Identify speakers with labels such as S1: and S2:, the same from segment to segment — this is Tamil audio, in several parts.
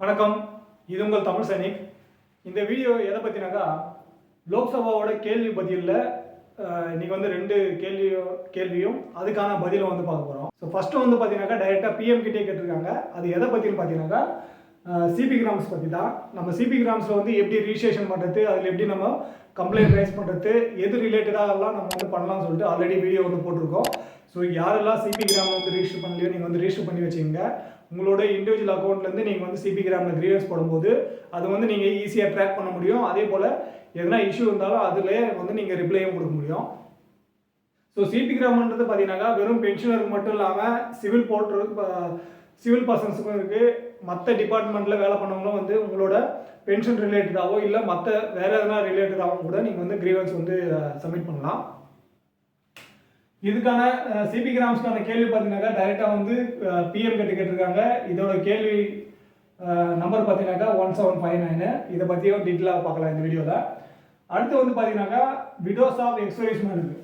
S1: வணக்கம், இது உங்கள் தமிழ் சைனிக். இந்த வீடியோ எதை பற்றினாக்கா லோக்சபாவோட கேள்வி பதிலில் இன்றைக்கி வந்து ரெண்டு கேள்வியும் அதுக்கான பதிலும் வந்து பார்க்க போகிறோம். ஸோ ஃபஸ்ட்டு வந்து பார்த்தீங்கன்னாக்கா டைரெக்டாக பிஎம் கிட்டே கேட்டிருக்காங்க. அது எதை பற்றின்னு பார்த்தீங்கன்னாக்கா சிபி கிராம்ஸ் பற்றி தான். நம்ம சிபி கிராம்ஸில் வந்து எப்படி ரிஜிஸ்ட்ரேஷன் பண்ணுறது, அதில் எப்படி நம்ம கம்ப்ளைண்ட் ரைஸ் பண்ணுறது, எது ரிலேட்டடாகலாம் நம்ம வந்து பண்ணலாம்னு சொல்லிட்டு ஆல்ரெடி வீடியோ வந்து போட்டிருக்கோம். ஸோ யாரெல்லாம் சிபி கிராம் வந்து ரிஜிஸ்டர் பண்ணலையோ நீங்கள் வந்து ரிஜிஸ்டர் பண்ணி வச்சுங்க. உங்களோட இண்டிவிஜுவல் அக்கௌண்ட்லேருந்து நீங்கள் வந்து சிபி கிராமில் கிரீவன்ஸ் போடும்போது அது வந்து நீங்கள் ஈஸியாக ட்ராக் பண்ண முடியும். அதே போல் எதனா இஷ்யூ இருந்தாலும் அதிலே வந்து நீங்கள் ரிப்ளையும் கொடுக்க முடியும். ஸோ சிபி கிராம்ன்றது பார்த்தீங்கன்னாக்கா வெறும் பென்ஷனருக்கு மட்டும் இல்லாமல் சிவில் பர்சன்ஸுக்கும் இருக்குது. மற்ற டிபார்ட்மெண்ட்டில் வேலை பண்ணவங்களும் வந்து உங்களோட பென்ஷன் ரிலேட்டடாகவோ இல்லை மற்ற வேறு எதனா ரிலேட்டடாகவும் கூட நீங்கள் வந்து கிரீவன்ஸ் வந்து சப்மிட் பண்ணலாம். இதுக்கான சிபி கிராம்ஸ்க்கான கேள்வி பார்த்தீங்கன்னாக்கா டைரெக்டாக வந்து பிஎம் கிட்ட கேட்டிருக்காங்க. இதோட கேள்வி நம்பர் பார்த்தீங்கன்னாக்கா 1759. இதை பற்றியும் டீட்டெயிலாக பார்க்கலாம் இந்த வீடியோவில். அடுத்து வந்து பார்த்தீங்கன்னாக்கா விடோஸ் ஆஃப் எக்ஸ்-சர்வீஸ்மேனுக்கு,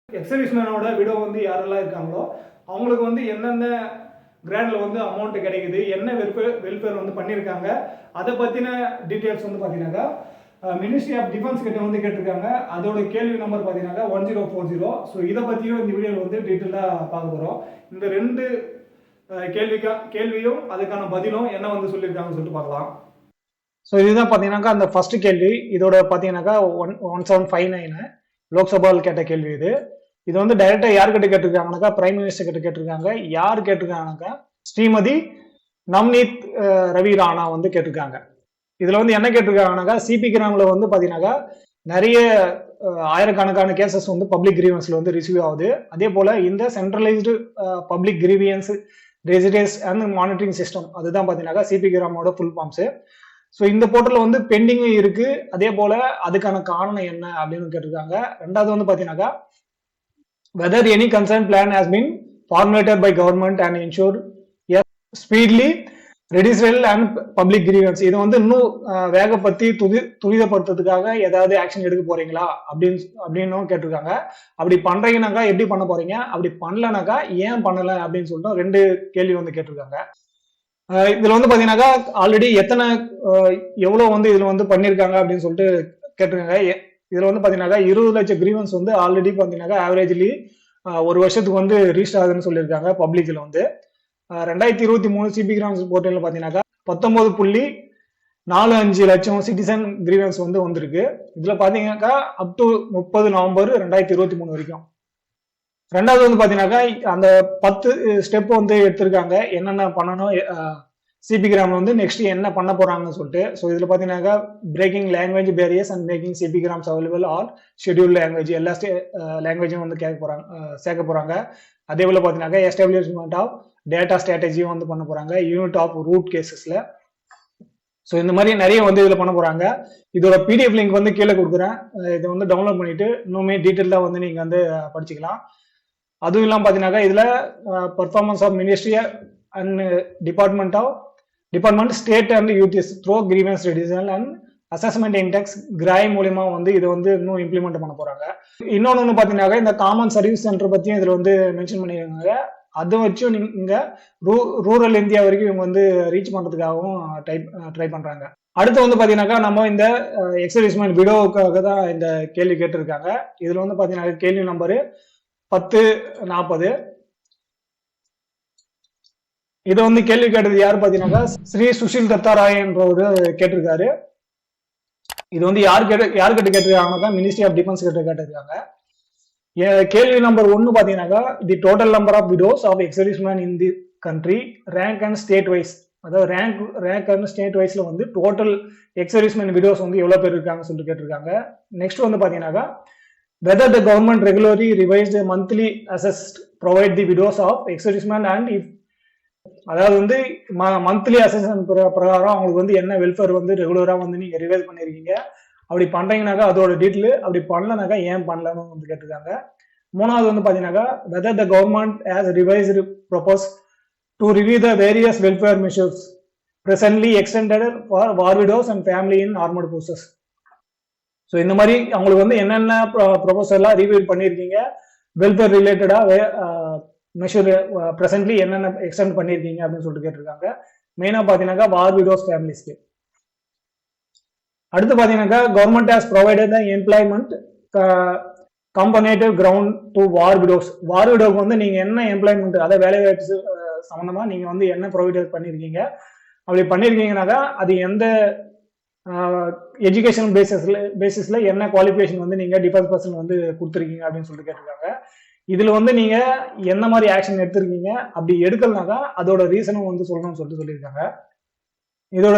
S1: எக்ஸ்-சர்வீஸ்மேனோட விடோ வந்து யாரெல்லாம் இருக்காங்களோ அவங்களுக்கு வந்து என்னென்ன கிராண்டில் வந்து அமௌண்ட் கிடைக்குது, என்ன வெல்ஃபேர் வந்து பண்ணியிருக்காங்க, அதை பற்றின டீட்டெயில்ஸ் வந்து பார்த்தீங்கன்னாக்கா மினிஸ்ட்ரி ஆஃப் டிஃபென்ஸ் கிட்ட வந்து கேட்டிருக்காங்க. அதோட கேள்வி நம்பர் பார்த்தீங்கன்னாக்கா 1040. ஸோ இதை பற்றியும் இந்த வீடியோவில் வந்து டீட்டெயிலாக பார்க்க போகிறோம். இந்த ரெண்டு கேள்வியும் அதுக்கான பதிலும் என்ன வந்து சொல்லியிருக்காங்கன்னு சொல்லிட்டு பார்க்கலாம். ஸோ இதுதான் பார்த்தீங்கன்னாக்கா அந்த ஃபர்ஸ்ட் கேள்வி. இதோட பார்த்தீங்கன்னாக்கா 1759 லோக்சபாவில் கேட்ட கேள்வி இது. இது வந்து டைரெக்டாக யார்கிட்ட கேட்டிருக்காங்கனாக்கா பிரைம் மினிஸ்டர் கிட்ட கேட்டிருக்காங்க. யார் கேட்டிருக்காங்கனாக்கா ஸ்ரீமதி நவ்னீத் ரவி ராணா வந்து கேட்டிருக்காங்க. இதுல வந்து என்ன கேட்டிருக்காங்கனாக்கா சிபி கிராம்ல வந்து பாத்தீங்கன்னாக்கா நிறைய ஆயிரக்கணக்கான கேசஸ் வந்து பப்ளிக் கிரீவன்ஸ்ல வந்து ரிசீவ் ஆகுது. அதே போல இந்த centralised public grievance residence and monitoring system, அதுதான் பாத்தீங்கன்னாக்கா சிபி கிராமோட ஃபுல் ஃபார்ம்ஸ். ஸோ இந்த போர்ட்டல் வந்து பெண்டிங் இருக்கு. அதே போல அதுக்கான காரணம் என்ன அப்படின்னு கேட்டிருக்காங்க. ரெண்டாவது வந்து பாத்தீங்கன்னாக்கா whether any concern plan has been formulated by government and ensure speedily redressal and public grievance. இது வந்து இன்னும் வேகப்பத்தி துரிதப்படுத்துறதுக்காக ஏதாவது ஆக்ஷன் எடுக்க போறீங்களா அப்படின்னு கேட்டிருக்காங்க. அப்படி பண்றீங்கன்னாக்கா எப்படி பண்ண போறீங்க, அப்படி பண்ணலனாக்கா ஏன் பண்ணல அப்படின்னு சொல்லிட்டு ரெண்டு கேள்வி வந்து கேட்டிருக்காங்க. இதுல வந்து பாத்தீங்கன்னாக்கா ஆல்ரெடி எவ்வளவு வந்து இதுல வந்து பண்ணிருக்காங்க அப்படின்னு சொல்லிட்டு கேட்டிருக்காங்க. இதுல வந்து பாத்தீங்கன்னாக்கா 20 லட்சம் கிரீவன்ஸ் வந்து ஆல்ரெடி பாத்தீங்கன்னாக்கா ஆவரேஜ்லி ஒரு வருஷத்துக்கு வந்து ரீச் ஆகுதுன்னு சொல்லியிருக்காங்க பப்ளிக்ல வந்து. 2023 சிபி கிராம்ஸ் போர்ட்டல் பாத்தீங்கன்னாக்கா 19.45 லட்சம் சிட்டிசன் கிரீவன்ஸ் வந்து வந்திருக்கு. இதுல பாத்தீங்கன்னாக்கா அப் டு 30 நவம்பர் 2023 வரைக்கும். ரெண்டாவது வந்து பாத்தீங்கன்னாக்கா அந்த 10 ஸ்டெப் வந்து எடுத்திருக்காங்க என்னென்ன பண்ணணும், சிபி கிராம் வந்து நெக்ஸ்ட் என்ன பண்ண போறாங்கன்னு சொல்லிட்டு. ஸோ இதுல பாத்தீங்கன்னாக்கா breaking language barriers and making CPGRAMS available all scheduled language, எல்லா லாங்குவேஜும் வந்து சேர்க்க போறாங்க. அதே போல பாத்தீங்கன்னாக்கா எஸ்டாப்ளிஷ்மெண்ட் ஆஃப் டேட்டா ஸ்ட்ராட்டஜியும் வந்து பண்ண போறாங்க யூனிட் ஆஃப் ரூட் கேசஸ்ல. ஸோ இந்த மாதிரி நிறைய வந்து இதுல பண்ண போறாங்க. இதோட பிடிஎஃப் லிங்க் வந்து கீழே கொடுக்குறேன். இதை வந்து டவுன்லோட் பண்ணிட்டு இன்னுமே டீட்டெயிலா வந்து நீங்க வந்து படிச்சுக்கலாம். அதுவும் இல்லாமல் பாத்தீங்கன்னாக்கா இதுல performance of ministry and department state and UTs through grievance redressal and assessment index GRAI மூலியமா வந்து இதை வந்து இன்னும் இம்ப்ளிமெண்ட் பண்ண போறாங்க. இன்னொன்னு பாத்தீங்கன்னாக்கா இந்த காமன் சர்வீஸ் சென்டர் பத்தியும் இதுல வந்து மென்ஷன் பண்ணிருக்காங்க. அதை வச்சும் நீங்க ரூரல் இந்தியா வரைக்கும் இவங்க வந்து ரீச் பண்றதுக்காகவும் ட்ரை பண்றாங்க. அடுத்து வந்து பாத்தீங்கன்னாக்கா நம்ம இந்த எக்ஸ்-சர்வீஸ்மேன் விடோவுக்காக தான் இந்த கேள்வி கேட்டிருக்காங்க. இதுல வந்து பாத்தீங்கன்னா கேள்வி நம்பரு 1040. இதை வந்து கேள்வி கேட்டது யாரு பாத்தீங்கன்னாக்கா ஸ்ரீ சுஷில் தத்தாராய் என்றவர் கேட்டிருக்காரு. இது வந்து யார்கிட்ட கேட்டிருக்காங்கன்னாக்கா மினிஸ்ட்ரி ஆஃப் டிஃபென்ஸ் கிட்ட கேட்டிருக்காங்க. கேள்வி நம்பர் 1 பாத்தீங்கன்னாக்கா the total number of widows of ex-servicemen in the country rank and state wise, அதாவது ரேங்க் அண்ட் ஸ்டேட் வைஸ்ல வந்து டோட்டல் எக்ஸ்-சர்வீஸ்மேன் விடோஸ் வந்து எவ்வளவு பேர் இருக்காங்கன்னு சொல்லிட்டு கேட்டிருக்காங்க. நெக்ஸ்ட் வந்து பாத்தீங்கன்னாக்கா whether the government regularly revised monthly assessed provide the widows of ex-servicemen and if, அதாவது வந்து மந்த்லி அசஸ்மெண்ட் பிரகாரம் அவங்களுக்கு வந்து என்ன வெல்ஃபேர் வந்து ரெகுலரா வந்து நீங்க ரிவைஸ் பண்ணிருக்கீங்க, அப்படி பண்றீங்கன்னாக்கா அதோட டீட்டெயில், அப்படி பண்ணலனாக்கா ஏன் பண்ணலன்னு வந்து கேட்டிருக்காங்க. மூணாவது வந்து பாத்தீங்கன்னாக்கா whether the government has revised propose to review the various welfare measures presently extended for war widows and family in armed forces. So இந்த மாதிரி அவங்களுக்கு வந்து என்னென்ன ப்ரொபோசல்லாம் ரிவ்யூ பண்ணியிருக்கீங்க, வெல்ஃபேர் ரிலேட்டடா மெஷர் ப்ரெசென்ட்லி என்னென்ன எக்ஸ்டெண்ட் பண்ணியிருக்கீங்க அப்படின்னு சொல்லிட்டு கேட்டிருக்காங்க. மெயினா பாத்தீங்கன்னாக்கா வார் விடோஸ் ஃபேமிலிஸ்க்கு. அடுத்து பாத்தீங்கன்னாக்கா government has provided the employment compassionate ground to war widows. War விடோக்கு வந்து நீங்க என்ன எம்ப்ளாய்மெண்ட், அதாவது வேலை வாய்ப்பு சம்பந்தமா நீங்க வந்து என்ன ப்ரொவைட் பண்ணிருக்கீங்க, அப்படி பண்ணிருக்கீங்கன்னாக்கா அது எந்த எஜுகேஷன் பேசிஸ்ல என்ன குவாலிஃபிகேஷன் வந்து நீங்க டிஃபென்ஸ் வந்து கொடுத்துருக்கீங்க அப்படின்னு சொல்லிட்டு கேட்டிருக்காங்க. இதுல வந்து நீங்க என்ன மாதிரி ஆக்ஷன் எடுத்திருக்கீங்க, அப்படி எடுக்கலனாக்கா அதோட ரீசனும் வந்து சொல்லணும்னு சொல்லிட்டு சொல்லியிருக்காங்க. இதோட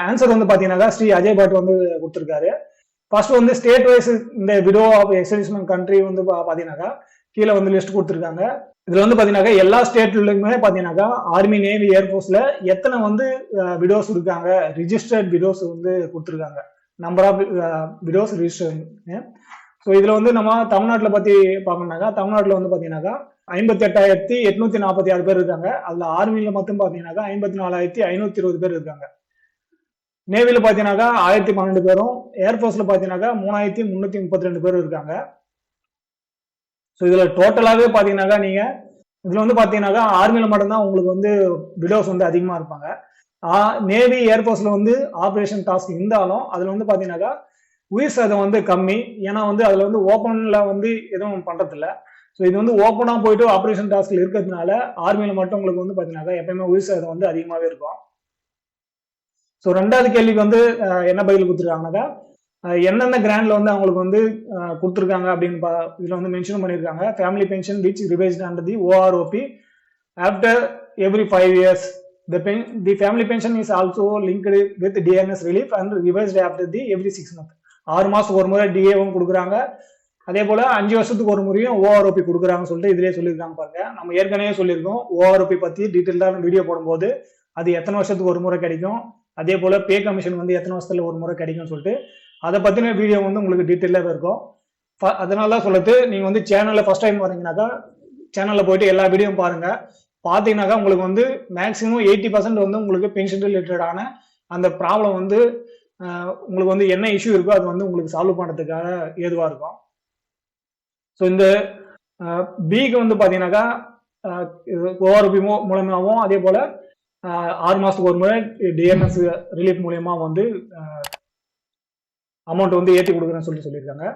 S1: ஆன்சர் வந்து பாத்தீங்கன்னாக்கா ஸ்ரீ அஜய் பட் வந்து கொடுத்திருக்காரு. ஃபர்ஸ்ட் வந்து ஸ்டேட் வைஸ் இந்த விடோ ஆஃப் எக்ஸர்விஸ்மென் கண்ட்ரி வந்து பாத்தீங்கன்னாக்கா கீழே வந்து லிஸ்ட் கொடுத்துருக்காங்க. இதுல வந்து பாத்தீங்கன்னா எல்லா ஸ்டேட்லயுமே பாத்தீங்கன்னாக்கா ஆர்மி, நேவி, ஏர்போர்ஸ்ல எத்தனை வந்து விடோஸ் இருக்காங்க, ரிஜிஸ்டர்ட் விடோஸ் வந்து கொடுத்துருக்காங்க, number of widows register. So இதுல வந்து நம்ம தமிழ்நாட்டில் பத்தி பார்க்கணும்னாக்கா தமிழ்நாட்டில் வந்து பாத்தீங்கன்னாக்கா 58,846 பேர் இருக்காங்க. அதுல ஆர்மியில மட்டும் பாத்தீங்கன்னாக்கா 54,520 பேர் இருக்காங்க. நேவில பாத்தீங்கன்னாக்கா 1012 பேரும், ஏர்போர்ஸ்ல பாத்தீங்கன்னாக்கா 3,332 பேரும் இருக்காங்க. ஸோ இதுல டோட்டலாவே பாத்தீங்கன்னாக்கா நீங்க இதுல வந்து பாத்தீங்கன்னாக்கா ஆர்மியில மட்டும்தான் உங்களுக்கு வந்து விடோஸ் வந்து அதிகமா இருப்பாங்க. நேவி, ஏர்போர்ஸ்ல வந்து ஆபரேஷன் டாஸ்க் இருந்தாலும் அதுல வந்து பாத்தீங்கன்னாக்கா உயிர் சேதம் வந்து கம்மி. ஏன்னா வந்து அதுல வந்து ஓப்பன்ல வந்து எதுவும் பண்றது இல்லை. ஸோ இது வந்து ஓப்பனா போயிட்டு ஆபரேஷன் டாஸ்க்ல இருக்கிறதுனால ஆர்மியில மட்டும் உங்களுக்கு வந்து பாத்தீங்கன்னாக்கா எப்பயுமே உயிர் சேதம் வந்து அதிகமாவே இருக்கும். ஸோ ரெண்டாவது கேள்விக்கு வந்து என்ன பதில் கொடுத்துருக்காங்கன்னாக்கா என்னென்ன கிராண்ட்ல வந்து அவங்களுக்கு வந்து கொடுத்துருக்காங்க அப்படின்னு இதுல வந்து மென்ஷன் பண்ணியிருக்காங்க. Family pension which revised under the OROP after every 5 years. The family pension is also linked with DNS relief and revised after the every 6 months. 6 மாசத்துக்கு ஒரு முறை டிஏவும் கொடுக்குறாங்க. அதே போல 5 வருஷத்துக்கு ஒரு முறையும் ஓஆர்ஓபி கொடுக்குறாங்கன்னு சொல்லிட்டு இதுலயே சொல்லியிருக்காங்க பாருங்க. நம்ம ஏற்கனவே சொல்லியிருக்கோம் ஓஆர்ஓபி பத்தி டீட்டெயில்டான வீடியோ போடும்போது அது எத்தனை வருஷத்துக்கு ஒரு முறை கிடைக்கும், அதே போல பே கமிஷன் வந்து எத்தனை வருஷத்துல ஒரு முறை கிடைக்கும்னு சொல்லிட்டு அதை பத்தின வீடியோ வந்து உங்களுக்கு டீட்டெயிலாக இருக்கும். அதனால தான் சொல்லிட்டு நீங்க வந்து சேனல்ல ஃபர்ஸ்ட் டைம் வரீங்கன்னாக்கா சேனல்ல போயிட்டு எல்லா வீடியோ பாருங்க. பாத்தீங்கன்னாக்கா உங்களுக்கு வந்து மேக்சிமம் 80% வந்து உங்களுக்கு பென்ஷன் ரிலேட்டடான அந்த ப்ராப்ளம் வந்து உங்களுக்கு வந்து என்ன இஷ்யூ இருக்கோ அது வந்து உங்களுக்கு சால்வ் பண்றதுக்காக ஏதுவா இருக்கும். ஸோ இந்த பிக்கு வந்து பாத்தீங்கன்னாக்கா ஓஆர்பி மூலமாகவும் அதே போல 6 மாசத்துக்கு ஒரு முறை டிஎன்எஸ் ரிலீஃப் மூலியமா வந்து அமௌண்ட் வந்து ஏற்றி கொடுக்குறேன்னு சொல்லியிருக்காங்க.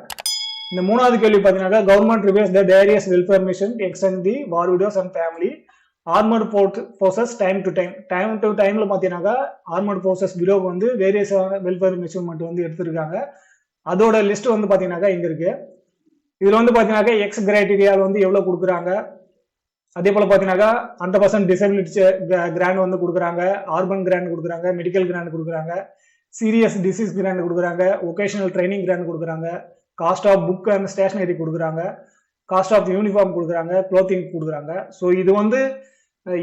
S1: இந்த மூணாவது கேள்வி பார்த்தீங்கன்னா government revise the various welfare mission extend the war widows and family armoured forces time to டைம்ல பார்த்தீங்கன்னாக்கா ஆர்மர்ட் ஃபோர்ஸஸ் விடோ வந்து வேரியஸ் வெல்ஃபேர் மெஷர்மெண்ட் வந்து எடுத்திருக்காங்க. அதோட லிஸ்ட் வந்து பார்த்தீங்கன்னாக்கா இங்க இருக்கு. இதுல வந்து பார்த்தீங்கன்னாக்கா எக்ஸ் கிரைட்டீரியாவில் வந்து எவ்வளவு கொடுக்குறாங்க, அதே போல பார்த்தீங்கன்னாக்கா 100% டிசபிலிட்டி கிராண்ட் வந்து கொடுக்குறாங்க, ஆர்பன் கிராண்ட் கொடுக்குறாங்க, மெடிக்கல் கிராண்ட் கொடுக்குறாங்க, சீரியஸ் டிசீஸ் கிராண்ட் கொடுக்குறாங்க, ஒகேஷனல் ட்ரைனிங் கிராண்ட் கொடுக்குறாங்க, cost of book and stationery கொடுக்குறாங்க, காஸ்ட் ஆஃப் யூனிஃபார்ம் கொடுக்குறாங்க, க்ளோத்திங் கொடுக்குறாங்க. ஸோ இது வந்து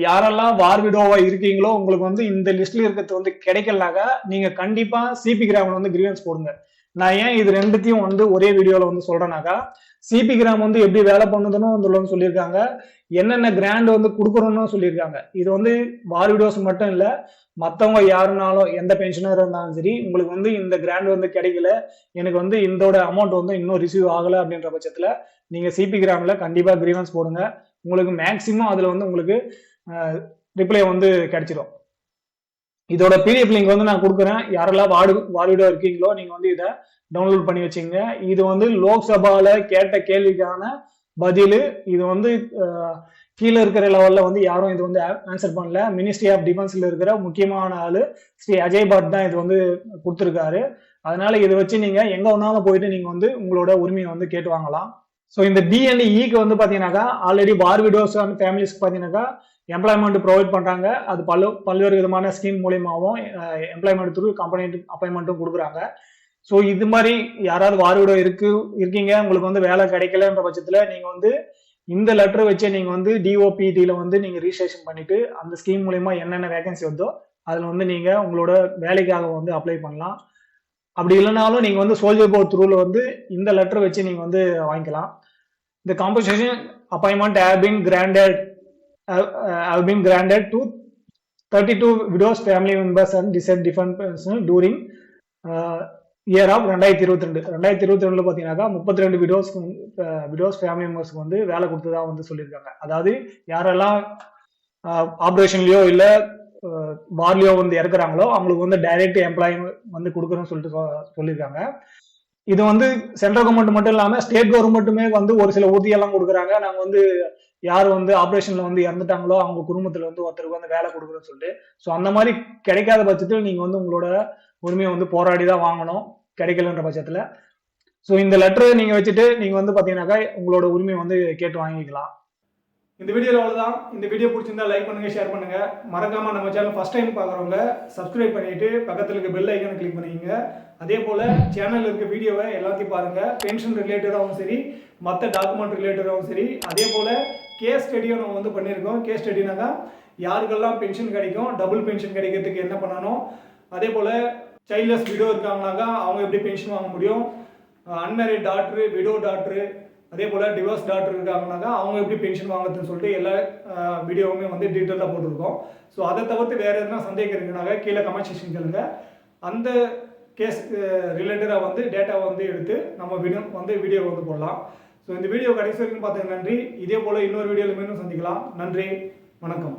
S1: யாரெல்லாம் வார் விடோவா இருக்கீங்களோ உங்களுக்கு வந்து இந்த லிஸ்ட்ல இருக்கிறது வந்து கிடைக்கலனாக்கா நீங்க கண்டிப்பா சிபி கிராம் வந்து கிரீவன்ஸ் போடுங்க. நான் ஏன் இது ரெண்டுத்தையும் வந்து ஒரே வீடியோல வந்து சொல்றேன்னாக்கா சிபி கிராம் வந்து எப்படி வேலை பண்ணுதுன்னு வந்து சொல்லியிருக்காங்க, என்னென்ன கிராண்ட் வந்து கொடுக்குறோம்னு சொல்லியிருக்காங்க. இது வந்து வார் விடோஸ் மட்டும் இல்ல, மற்றவங்க யாருனாலும் எந்த பென்ஷனர் இருந்தாலும் சரி உங்களுக்கு வந்து இந்த கிராண்ட் வந்து கிடைக்கல, எனக்கு வந்து இதோட அமௌண்ட் வந்து இன்னும் ரிசீவ் ஆகலை அப்படின்ற பட்சத்துல நீங்க சிபி கிராம்ல கண்டிப்பா கிரீவன்ஸ் போடுங்க. உங்களுக்கு மேக்சிமம் அதுல வந்து உங்களுக்கு ரிப்ளை வந்து கிடைச்சிடும். இதோட பிடிஎஃப் லிங்க் வந்து நான் கொடுக்குறேன். யாரெல்லாம் வார்டு இருக்கீங்களோ நீங்க வந்து இதை டவுன்லோட் பண்ணி வச்சுங்க. இது வந்து லோக்சபால கேட்ட கேள்விக்கான பதில். இது வந்து கீழே இருக்கிற லெவல்ல வந்து யாரும் இது வந்து ஆன்சர் பண்ணல. மினிஸ்ட்ரி ஆஃப் டிஃபென்ஸ்ல இருக்கிற முக்கியமான ஆளு ஸ்ரீ அஜய் பட் தான் இது வந்து கொடுத்துருக்காரு. அதனால இதை வச்சு நீங்க எங்க ஒன்னாலும் போயிட்டு நீங்க வந்து உங்களோட உரிமையை வந்து கேட்டு வாங்கலாம். ஸோ இந்த பி அண்ட் இக்கு வந்து பாத்தீங்கன்னாக்கா ஆல்ரெடி வார் விடோஸ் அண்ட் ஃபேமிலிஸ்க்கு பாத்தீங்கன்னாக்கா எம்ப்ளாய்மெண்ட் ப்ரொவைட் பண்றாங்க. அது பல்வேறு விதமான ஸ்கீம் மூலியமாகவும் எம்ப்ளாய்மெண்ட் த்ரூ கம்பெனி அப்பாயின்மெண்ட்டும் கொடுக்குறாங்க. ஸோ இது மாதிரி யாராவது வார் விடோ இருக்கீங்க உங்களுக்கு வந்து வேலை கிடைக்கலன்ற பட்சத்துல நீங்க வந்து இந்த லெட்டர் வச்சு நீங்க வந்து டிஓபிடில வந்து நீங்க ரிஜிஸ்ட்ரேஷன் பண்ணிட்டு அந்த ஸ்கீம் மூலியமா என்னென்ன வேகன்சி வருதோ அதுல வந்து நீங்க உங்களோட வேலைக்காக வந்து அப்ளை பண்ணலாம். அப்படி இல்லைனாலும் நீங்க வந்து சோல்ஜர் போர்ட் த்ரூல வந்து இந்த லெட்டர் வச்சு நீங்க வந்து வாங்கிக்கலாம். இந்த compensation appointment have been granted to 32 widows family members and different persons during year of 2022 பாத்தீங்கன்னாக்கா 32 விடோஸ் ஃபேமிலி மெம்பர்ஸ்க்கு வந்து வேலை கொடுத்ததா வந்து சொல்லியிருக்காங்க. அதாவது யாரெல்லாம் ஆபரேஷன்லயோ இல்ல வார்லியோ வந்து இறக்குறாங்களோ அவங்களுக்கு வந்து டைரக்ட் எம்ப்ளாயி வந்து கொடுக்குறோம்னு சொல்லிட்டு சொல்லியிருக்காங்க. இது வந்து சென்ட்ரல் கவர்மெண்ட் மட்டும் இல்லாம ஸ்டேட் கவர்மெண்ட்டுமே வந்து ஒரு சில ஊதியெல்லாம் கொடுக்குறாங்க. நாங்க வந்து யார் வந்து ஆபரேஷன்ல வந்து இறந்துட்டாங்களோ அவங்க குடும்பத்துல வந்து ஒருத்தருக்கு வந்து வேலை கொடுக்குறோம்னு சொல்லிட்டு. ஸோ அந்த மாதிரி கிடைக்காத பட்சத்தில் நீங்க வந்து உங்களோட உரிமையை வந்து போராடி தான் வாங்கணும், கிடைக்கலன்ற பட்சத்துல. ஸோ இந்த லெட்டரை நீங்க வச்சுட்டு நீங்க வந்து பாத்தீங்கன்னாக்கா உங்களோட உரிமையை வந்து கேட்டு வாங்கிக்கலாம். இந்த வீடியோவில் அவ்வளோதான். இந்த வீடியோ பிடிச்சிருந்தா லைக் பண்ணுங்க, ஷேர் பண்ணுங்க. மறக்காம நம்ம சேனல் ஃபர்ஸ்ட் டைம் பார்க்குறவங்க சப்ஸ்கிரைப் பண்ணிட்டு பக்கத்தில் இருக்க பெல் ஐக்கனை கிளிக் பண்ணிக்கங்க. அதே போல சேனலில் இருக்க வீடியோவை எல்லாத்தையும் பாருங்க. பென்ஷன் ரிலேட்டடாகவும் சரி, மற்ற டாக்குமெண்ட் ரிலேட்டடாகவும் சரி. அதே போல கேஸ் ஸ்டடியும் நம்ம வந்து பண்ணியிருக்கோம். கேஸ் ஸ்டடினாக்கா யாருக்கெல்லாம் பென்ஷன் கிடைக்கும், டபுள் பென்ஷன் கிடைக்கிறதுக்கு என்ன பண்ணணும், அதே போல சைல்ட்லெஸ் விடோ இருக்காங்கனாக்கா அவங்க எப்படி பென்ஷன் வாங்க முடியும், அன்மேரிட் டாக்டரு, விடோ டாக்டரு, அதே போல் டிவோர்ஸ் டாக்டர் இருக்காங்கனாக்கா அவங்க எப்படி பென்ஷன் வாங்குறதுன்னு சொல்லிட்டு எல்லா வீடியோவுமே வந்து டீட்டெயிலாக போட்டிருக்கோம். ஸோ அதை தவிர்த்து வேறு எதுனா சந்தேகம் இருக்குனாக்கா கீழே கமெண்ட் செக்ஷன் கேளுங்க. அந்த கேஸ் ரிலேட்டடாக வந்து டேட்டாவை வந்து எடுத்து நம்ம வீடியோ வந்து போடலாம். ஸோ இந்த வீடியோ கடைசி வரைக்கும் பார்த்ததுக்கு நன்றி. இதே போல் இன்னொரு வீடியோவில் மீண்டும் சந்திக்கலாம். நன்றி, வணக்கம்.